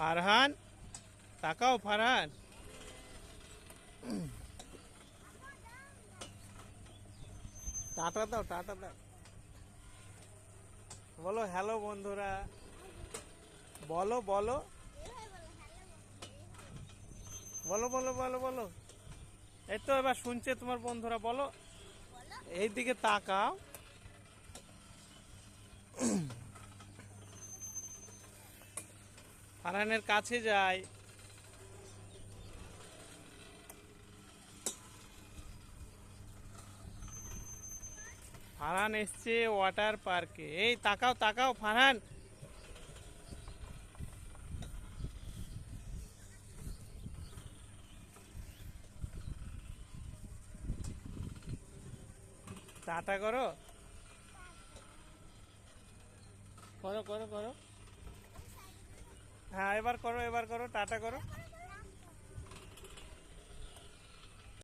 ফারহান, তাকাও ফারহান। টাটা দাও, টাটা দাও। বলো হ্যালো বন্ধুরা। বলো বলো বলো বলো বলো বলো। এই তো এবার শুনছে তোমার বন্ধুরা, বলো। এই দিকে তাকাও। ফারহানের কাছে যাই। ফারহান এসছে ওয়াটার পার্কে। এই তাকাও তাকাও ফারহান। টাটা করো, করো করো করো। হ্যাঁ এবার করো, এবার করো, টাটা করো।